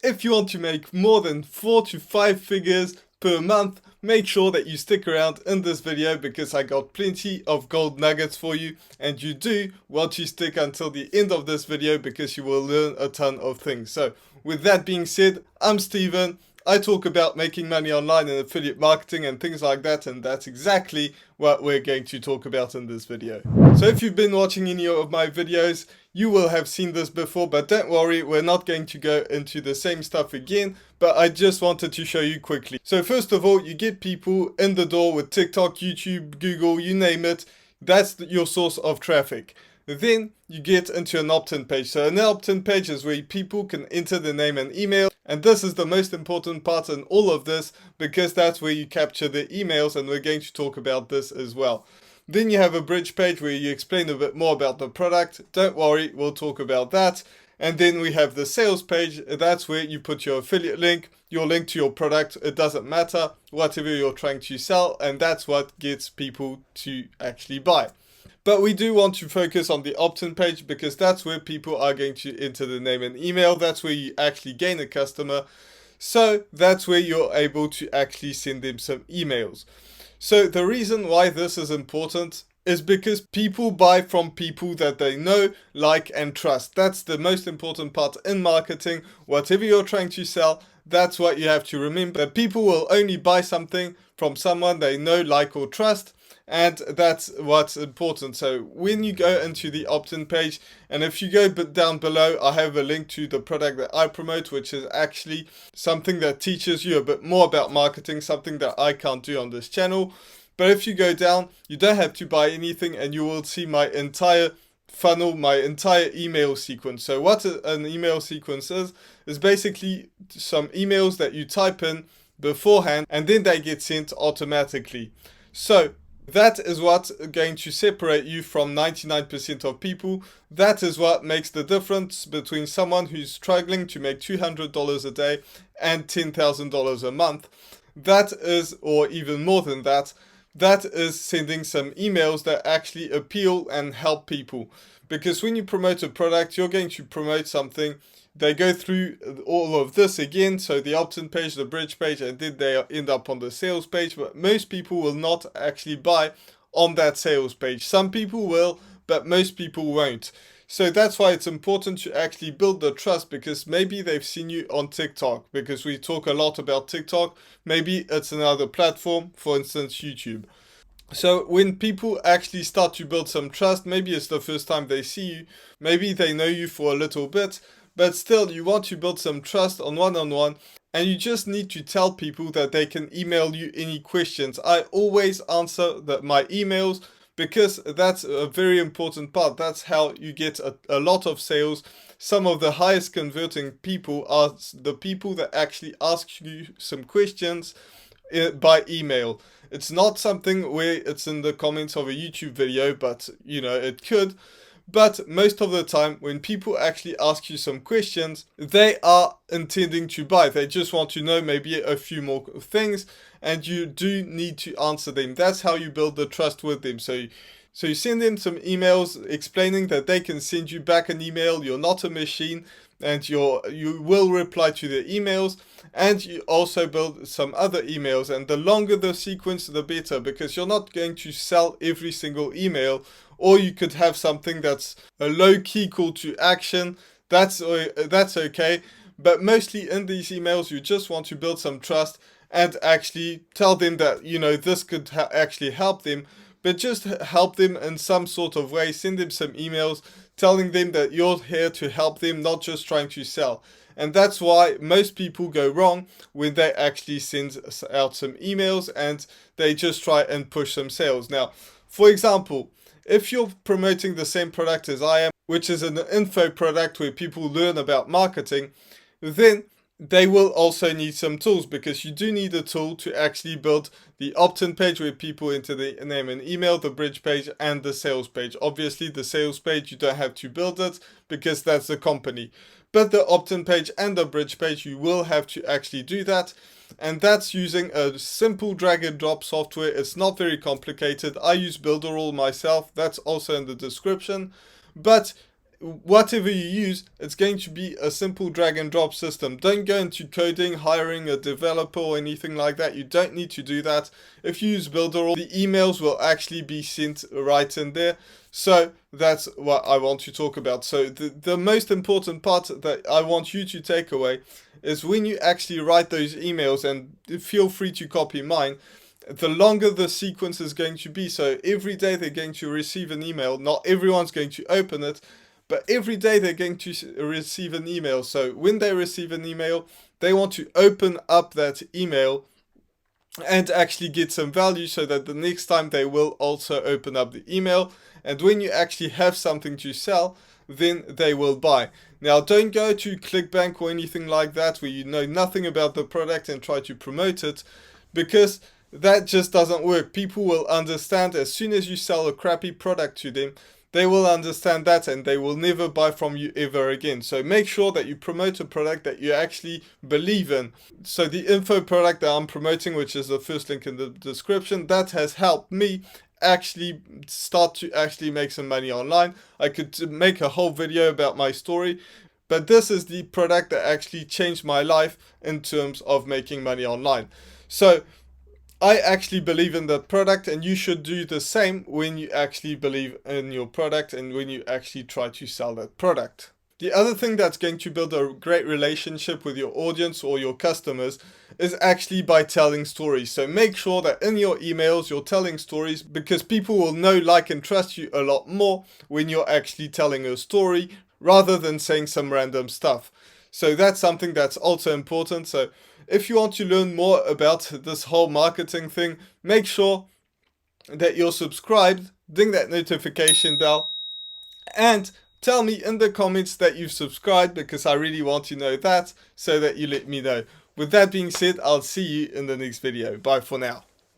If you want to make more than 4 to 5 figures per month, make sure that you stick around in this video because I got plenty of gold nuggets for you, and you do want to stick until the end of this video because you will learn a ton of things. So with that being said, I'm Steven. I talk about making money online and affiliate marketing and things like that, and that's exactly what we're going to talk about in this video. So if you've been watching any of my videos, you will have seen this before, but don't worry, we're not going to go into the same stuff again, but I just wanted to show you quickly. So first of all, you get people in the door with TikTok, YouTube, Google, you name it. That's your source of traffic. Then you get into an opt-in page. So an opt-in page is where people can enter their name and email. And this is the most important part in all of this because that's where you capture the emails, and we're going to talk about this as well. Then you have a bridge page where you explain a bit more about the product. Don't worry, we'll talk about that. And then we have the sales page. That's where you put your affiliate link, your link to your product. It doesn't matter, whatever you're trying to sell. And that's what gets people to actually buy. But we do want to focus on the opt-in page because that's where people are going to enter the name and email. That's where you actually gain a customer. So that's where you're able to actually send them some emails. So the reason why this is important is because people buy from people that they know, like, and trust. That's the most important part in marketing. Whatever you're trying to sell, that's what you have to remember. That people will only buy something from someone they know, like, or trust. And that's what's important. So when you go into the opt-in page, and if you go down below, I have a link to the product that I promote, which is actually something that teaches you a bit more about marketing, something that I can't do on this channel. But if you go down, you don't have to buy anything, and you will see my entire funnel, my entire email sequence. So what an email sequence is basically some emails that you type in beforehand, and then they get sent automatically. So that is what's going to separate you from 99% of people. That is what makes the difference between someone who's struggling to make $200 a day and $10,000 a month. That is, or even more than that, that is sending some emails that actually appeal and help people. Because when you promote a product, you're going to promote something. They go through all of this again, so the opt-in page, the bridge page, and then they end up on the sales page, but most people will not actually buy on that sales page. Some people will, but most people won't. So that's why it's important to actually build the trust, because maybe they've seen you on TikTok, because we talk a lot about TikTok. Maybe it's another platform, for instance, YouTube. So when people actually start to build some trust, maybe it's the first time they see you, maybe they know you for a little bit, but still you want to build some trust on one-on-one, and you just need to tell people that they can email you any questions. I always answer my emails because that's a very important part. That's how you get a lot of sales. Some of the highest converting people are the people that actually ask you some questions by email. It's not something where it's in the comments of a YouTube video, but you know, it could. But most of the time, when people actually ask you some questions, they are intending to buy. They just want to know maybe a few more things, and you do need to answer them. That's how you build the trust with them. So you send them some emails explaining that they can send you back an email. You're not a machine, and you will reply to the emails, and you also build some other emails. And the longer the sequence, the better, because you're not going to sell every single email. Or you could have something that's a low-key call to action. That's okay. But mostly in these emails, you just want to build some trust and actually tell them that, you know, this could actually help them. But just help them in some sort of way. Send them some emails telling them that you're here to help them, not just trying to sell. And that's why most people go wrong when they actually send out some emails and they just try and push some sales. Now, for example, if you're promoting the same product as I am, which is an info product where people learn about marketing, then they will also need some tools, because you do need a tool to actually build the opt-in page where people enter the name and email, the bridge page, and the sales page. Obviously, the sales page, you don't have to build it because that's the company. But the opt-in page and the bridge page, you will have to actually do that. And that's using a simple drag and drop software. It's not very complicated. I use Builderall myself. That's also in the description. But whatever you use, it's going to be a simple drag and drop system. Don't go into coding, hiring a developer or anything like that. You don't need to do that. If you use Builderall, the emails will actually be sent right in there. So that's what I want to talk about. So the most important part that I want you to take away is when you actually write those emails, and feel free to copy mine, the longer the sequence is going to be. So every day they're going to receive an email. Not everyone's going to open it, but every day they're going to receive an email. So when they receive an email, they want to open up that email and actually get some value, so that the next time they will also open up the email. And when you actually have something to sell, then they will buy. Now, don't go to ClickBank or anything like that where you know nothing about the product and try to promote it, because that just doesn't work. People will understand as soon as you sell a crappy product to them. They will understand that, and they will never buy from you ever again. So make sure that you promote a product that you actually believe in. So the info product that I'm promoting, which is the first link in the description, that has helped me actually start to actually make some money online. I could make a whole video about my story, but this is the product that actually changed my life in terms of making money online. So I actually believe in that product, and you should do the same when you actually believe in your product and when you actually try to sell that product. The other thing that's going to build a great relationship with your audience or your customers is actually by telling stories. So make sure that in your emails you're telling stories, because people will know, like, and trust you a lot more when you're actually telling a story rather than saying some random stuff. So that's something that's also important. So if you want to learn more about this whole marketing thing, make sure that you're subscribed, ding that notification bell, and tell me in the comments that you've subscribed, because I really want to know that, so that you let me know. With that being said, I'll see you in the next video. Bye for now.